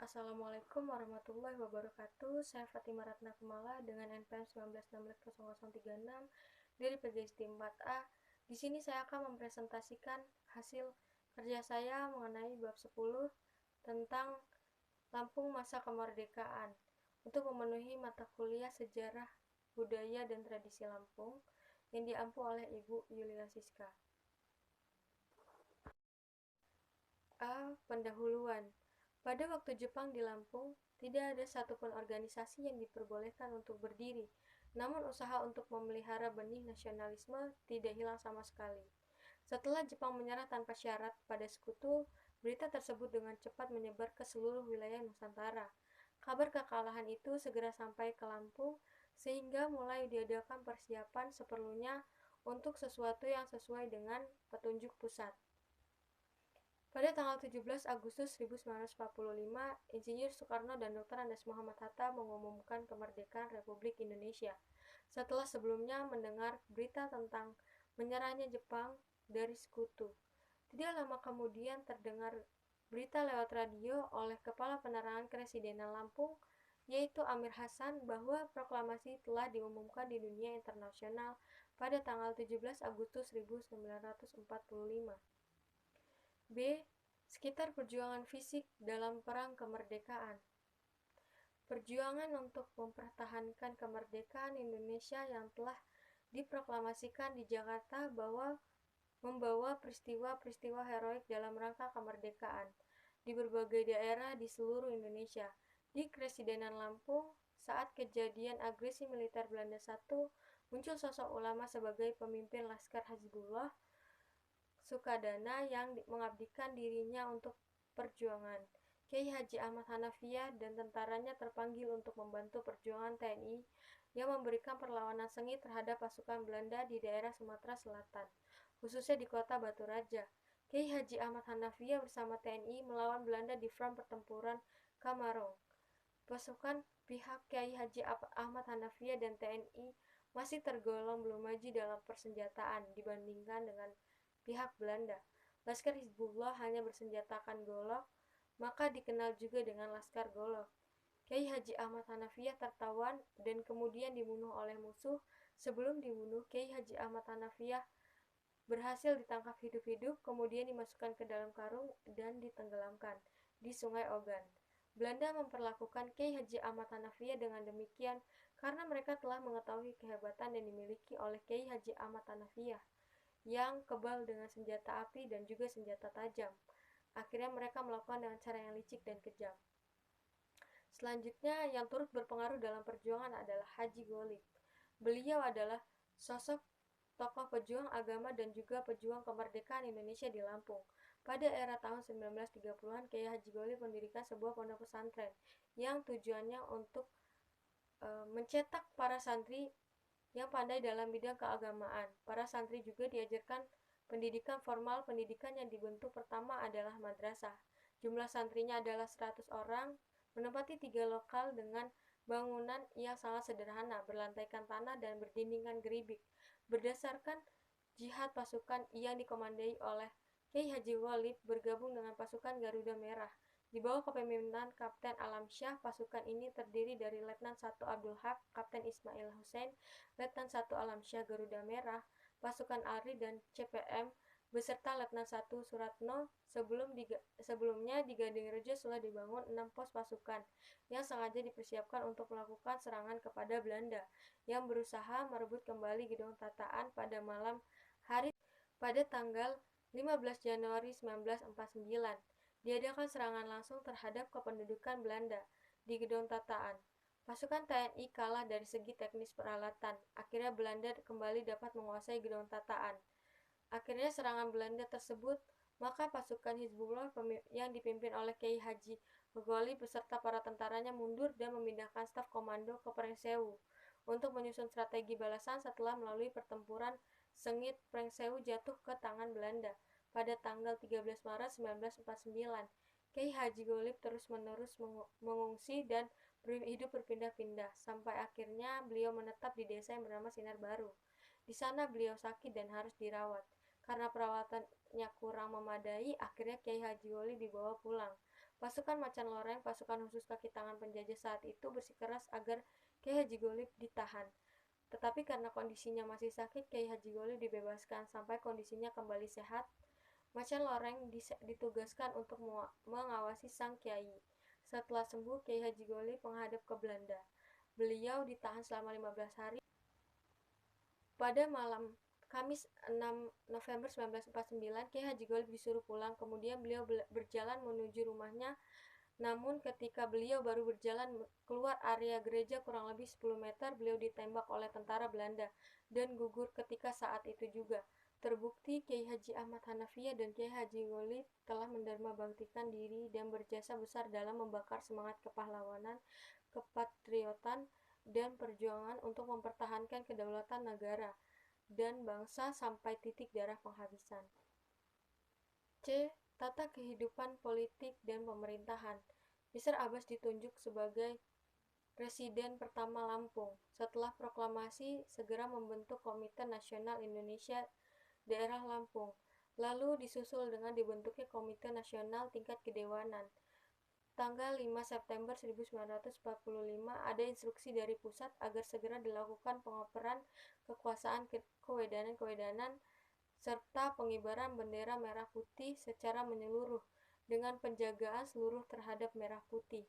Assalamualaikum warahmatullahi wabarakatuh. Saya Fatimah Ratna Kumala dengan NPM 19160036 dari PGSD 4A. Di sini saya akan mempresentasikan hasil kerja saya mengenai bab 10 tentang Lampung masa kemerdekaan untuk memenuhi mata kuliah sejarah, budaya, dan tradisi Lampung yang diampu oleh Ibu Yulia Siska. Pendahuluan. Pada waktu Jepang di Lampung, tidak ada satupun organisasi yang diperbolehkan untuk berdiri, namun usaha untuk memelihara benih nasionalisme tidak hilang sama sekali. Setelah Jepang menyerah tanpa syarat pada Sekutu, berita tersebut dengan cepat menyebar ke seluruh wilayah Nusantara. Kabar kekalahan itu segera sampai ke Lampung, sehingga mulai diadakan persiapan seperlunya untuk sesuatu yang sesuai dengan petunjuk pusat. Pada tanggal 17 Agustus 1945, Insinyur Soekarno dan Dr. Andes Muhammad Hatta mengumumkan kemerdekaan Republik Indonesia. Setelah sebelumnya mendengar berita tentang menyerahnya Jepang dari Sekutu. Tidak lama kemudian terdengar berita lewat radio oleh Kepala Penerangan Kepresidenan Lampung, yaitu Amir Hasan, bahwa proklamasi telah diumumkan di dunia internasional pada tanggal 17 Agustus 1945. B. Sekitar perjuangan fisik dalam Perang Kemerdekaan. Perjuangan untuk mempertahankan kemerdekaan Indonesia yang telah diproklamasikan di Jakarta membawa peristiwa-peristiwa heroik dalam rangka kemerdekaan di berbagai daerah di seluruh Indonesia. Di Kepresidenan Lampung, saat kejadian agresi militer Belanda I, muncul sosok ulama sebagai pemimpin Laskar Hizbullah Sukadana yang mengabdikan dirinya untuk perjuangan. Kiai Haji Ahmad Hanafiah dan tentaranya terpanggil untuk membantu perjuangan TNI yang memberikan perlawanan sengit terhadap pasukan Belanda di daerah Sumatera Selatan, khususnya di kota Batu Raja. Kiai Haji Ahmad Hanafiah bersama TNI melawan Belanda di front pertempuran Kamarong. Pasukan pihak Kiai Haji Ahmad Hanafiah dan TNI masih tergolong belum maju dalam persenjataan dibandingkan dengan pihak Belanda. Laskar Hizbullah hanya bersenjatakan golok, maka dikenal juga dengan Laskar Golok. Kiai Haji Ahmad Hanafiah tertawan dan kemudian dibunuh oleh musuh. Sebelum dibunuh, Kiai Haji Ahmad Hanafiah berhasil ditangkap hidup-hidup, kemudian dimasukkan ke dalam karung dan ditenggelamkan di Sungai Ogan. Belanda memperlakukan Kiai Haji Ahmad Hanafiah dengan demikian karena mereka telah mengetahui kehebatan yang dimiliki oleh Kiai Haji Ahmad Hanafiah yang kebal dengan senjata api dan juga senjata tajam. Akhirnya mereka melakukan dengan cara yang licik dan kejam. Selanjutnya, yang turut berpengaruh dalam perjuangan adalah Haji Golib. Beliau adalah sosok tokoh pejuang agama dan juga pejuang kemerdekaan Indonesia di Lampung. Pada era tahun 1930-an, Kiai Haji Golib mendirikan sebuah pondok pesantren yang tujuannya untuk mencetak para santri yang pandai dalam bidang keagamaan. Para santri juga diajarkan pendidikan formal. Pendidikan yang dibentuk pertama adalah madrasah. Jumlah santrinya adalah 100 orang, menempati 3 lokal dengan bangunan yang sangat sederhana, berlantaikan tanah dan berdindingkan geribik. Berdasarkan jihad, pasukan yang dikomandai oleh Kiai Haji Golib bergabung dengan pasukan Garuda Merah. Di bawah kepemimpinan Kapten Alamsyah, pasukan ini terdiri dari Letnan 1 Abdul Haq, Kapten Ismail Hussein, Letnan 1 Alamsyah Garuda Merah, pasukan ARI dan CPM, beserta Letnan 1 Suratno. Sebelumnya di Gading Rejo sudah dibangun 6 pos pasukan yang sengaja dipersiapkan untuk melakukan serangan kepada Belanda yang berusaha merebut kembali Gedung Tataan pada malam hari pada tanggal 15 Januari 1949. Diadakan serangan langsung terhadap kependudukan Belanda di Gedung Tataan. Pasukan TNI kalah dari segi teknis peralatan. Akhirnya Belanda kembali dapat menguasai Gedung Tataan. Akhirnya serangan Belanda tersebut, maka pasukan Hizbullah yang dipimpin oleh Kiai Haji Golib beserta para tentaranya mundur dan memindahkan staf komando ke Prengsewu untuk menyusun strategi balasan setelah melalui pertempuran sengit. Prengsewu jatuh ke tangan Belanda pada tanggal 13 Maret 1949. Kiai Haji Golib terus-menerus mengungsi dan hidup berpindah-pindah sampai akhirnya beliau menetap di desa yang bernama Sinar Baru. Di sana beliau sakit dan harus dirawat. Karena perawatannya kurang memadai, akhirnya Kiai Haji Golib dibawa pulang. Pasukan Macan Loreng, pasukan khusus kaki tangan penjajah saat itu, bersikeras agar Kiai Haji Golib ditahan. Tetapi karena kondisinya masih sakit, Kiai Haji Golib dibebaskan sampai kondisinya kembali sehat. Macan Loreng ditugaskan untuk mengawasi sang kiai. Setelah sembuh, Kiai Haji Golib menghadap ke Belanda. Beliau ditahan selama 15 hari. Pada malam Kamis 6 November 1949, Kiai Haji Golib disuruh pulang. Kemudian beliau berjalan menuju rumahnya. Namun ketika beliau baru berjalan keluar area gereja kurang lebih 10 meter, beliau ditembak oleh tentara Belanda dan gugur ketika saat itu juga. Terbukti Kiai Haji Ahmad Hanafiah dan Kiai Haji Golib telah mendarma baktikan diri dan berjasa besar dalam membakar semangat kepahlawanan, kepatriotan, dan perjuangan untuk mempertahankan kedaulatan negara dan bangsa sampai titik darah penghabisan. C. Tata kehidupan politik dan pemerintahan. Mr. Abbas ditunjuk sebagai Presiden pertama Lampung. Setelah proklamasi, segera membentuk Komite Nasional Indonesia Daerah Lampung. Lalu disusul dengan dibentuknya Komite Nasional tingkat kedewanan. Tanggal 5 September 1945 ada instruksi dari pusat agar segera dilakukan pengoperan kekuasaan kewedanan-kewedanan serta pengibaran bendera merah putih secara menyeluruh dengan penjagaan seluruh terhadap merah putih.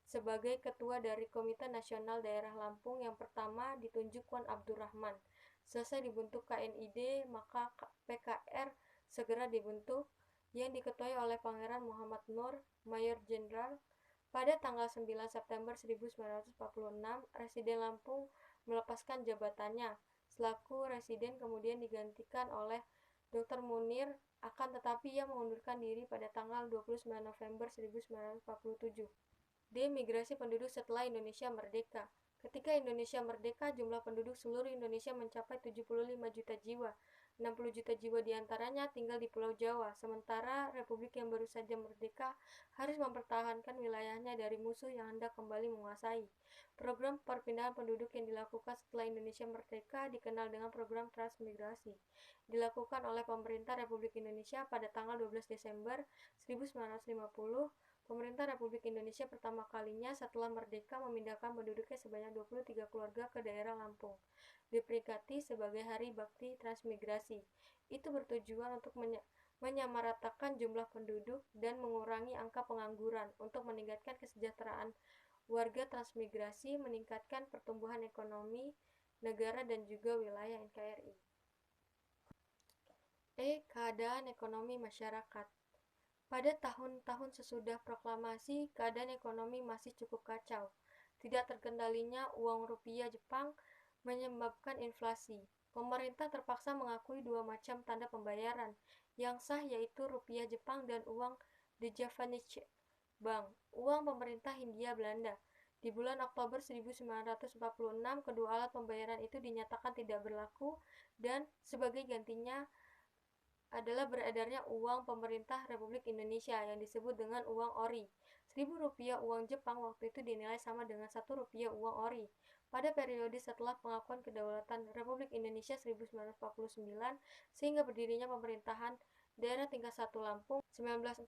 Sebagai ketua dari Komite Nasional Daerah Lampung yang pertama ditunjuk Wan Abdurrahman. Selesai dibentuk KNID, maka PKR segera dibentuk yang diketuai oleh Pangeran Muhammad Nur, Mayor Jenderal. Pada tanggal 9 September 1946, Residen Lampung melepaskan jabatannya selaku residen, kemudian digantikan oleh Dr. Munir, akan tetapi ia mengundurkan diri pada tanggal 29 November 1947. D. Migrasi penduduk setelah Indonesia merdeka. Ketika Indonesia merdeka, jumlah penduduk seluruh Indonesia mencapai 75 juta jiwa. 60 juta jiwa diantaranya tinggal di Pulau Jawa, sementara Republik yang baru saja merdeka harus mempertahankan wilayahnya dari musuh yang hendak kembali menguasai. Program perpindahan penduduk yang dilakukan setelah Indonesia merdeka dikenal dengan program transmigrasi. Dilakukan oleh pemerintah Republik Indonesia pada tanggal 12 Desember 1950, pemerintah Republik Indonesia pertama kalinya setelah merdeka memindahkan penduduknya sebanyak 23 keluarga ke daerah Lampung. Diperingati sebagai Hari Bakti Transmigrasi. Itu bertujuan untuk menyamaratakan jumlah penduduk dan mengurangi angka pengangguran, untuk meningkatkan kesejahteraan warga transmigrasi, meningkatkan pertumbuhan ekonomi negara dan juga wilayah NKRI. E. Keadaan ekonomi masyarakat. Pada tahun-tahun sesudah proklamasi, keadaan ekonomi masih cukup kacau. Tidak terkendalinya uang rupiah Jepang menyebabkan inflasi. Pemerintah terpaksa mengakui dua macam tanda pembayaran yang sah, yaitu rupiah Jepang dan uang The Japanese Bank, uang pemerintah Hindia Belanda. Di bulan Oktober 1946, kedua alat pembayaran itu dinyatakan tidak berlaku dan sebagai gantinya adalah beredarnya uang pemerintah Republik Indonesia yang disebut dengan uang ori. 1.000 rupiah uang Jepang waktu itu dinilai sama dengan 1 rupiah uang ori. Pada periode setelah pengakuan kedaulatan Republik Indonesia 1949 sehingga berdirinya pemerintahan daerah tingkat 1 Lampung 1945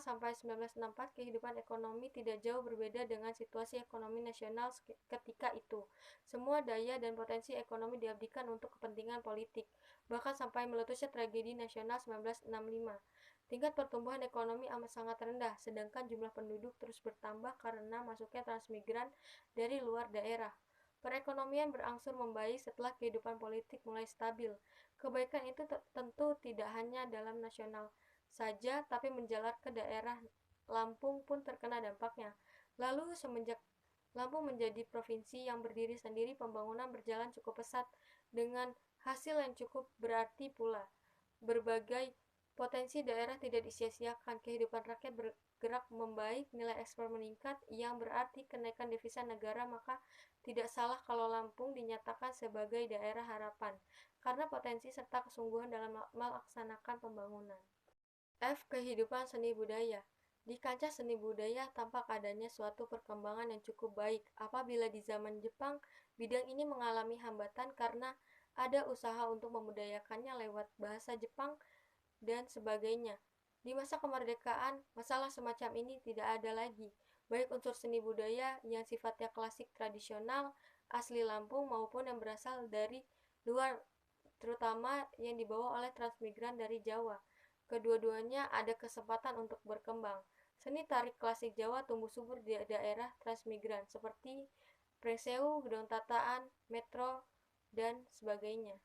sampai 1964, kehidupan ekonomi tidak jauh berbeda dengan situasi ekonomi nasional ketika itu. Semua daya dan potensi ekonomi diabdikan untuk kepentingan politik, bahkan sampai meletusnya tragedi nasional 1965. Tingkat pertumbuhan ekonomi amat sangat rendah, sedangkan jumlah penduduk terus bertambah karena masuknya transmigran dari luar daerah. Perekonomian berangsur membaik setelah kehidupan politik mulai stabil. Kebaikan itu tentu tidak hanya dalam nasional saja, tapi menjalar ke daerah. Lampung pun terkena dampaknya. Lalu semenjak Lampung menjadi provinsi yang berdiri sendiri, pembangunan berjalan cukup pesat dengan hasil yang cukup berarti pula. Berbagai potensi daerah tidak disia-siakan, kehidupan rakyat bergerak membaik, nilai ekspor meningkat, yang berarti kenaikan devisa negara, maka tidak salah kalau Lampung dinyatakan sebagai daerah harapan, karena potensi serta kesungguhan dalam melaksanakan pembangunan. F. Kehidupan seni budaya. Di kancah seni budaya tampak adanya suatu perkembangan yang cukup baik. Apabila di zaman Jepang, bidang ini mengalami hambatan karena ada usaha untuk membudayakannya lewat bahasa Jepang dan sebagainya. Di masa kemerdekaan, masalah semacam ini tidak ada lagi, baik unsur seni budaya yang sifatnya klasik tradisional asli Lampung maupun yang berasal dari luar, terutama yang dibawa oleh transmigran dari Jawa. Kedua-duanya ada kesempatan untuk berkembang. Seni tarik klasik Jawa tumbuh subur di daerah transmigran seperti Preseu, Gedong Tataan, Metro, dan sebagainya.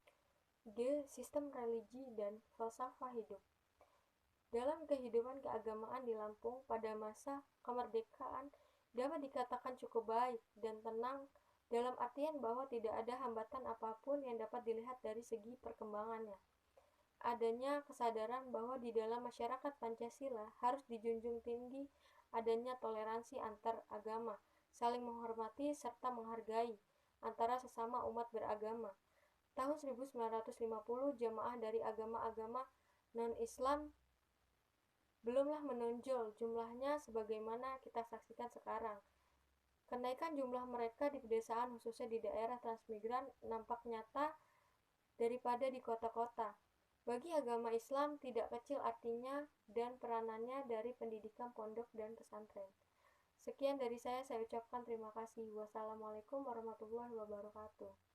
Sistem religi dan falsafah hidup. Dalam kehidupan keagamaan di Lampung pada masa kemerdekaan dapat dikatakan cukup baik dan tenang, dalam artian bahwa tidak ada hambatan apapun yang dapat dilihat dari segi perkembangannya. Adanya kesadaran bahwa di dalam masyarakat Pancasila harus dijunjung tinggi adanya toleransi antar agama, saling menghormati serta menghargai antara sesama umat beragama. Tahun 1950, jamaah dari agama-agama non-Islam belumlah menonjol jumlahnya sebagaimana kita saksikan sekarang. Kenaikan jumlah mereka di pedesaan khususnya di daerah transmigran nampak nyata daripada di kota-kota. Bagi agama Islam tidak kecil artinya dan peranannya dari pendidikan pondok dan pesantren. Sekian dari saya ucapkan terima kasih. Wassalamualaikum warahmatullahi wabarakatuh.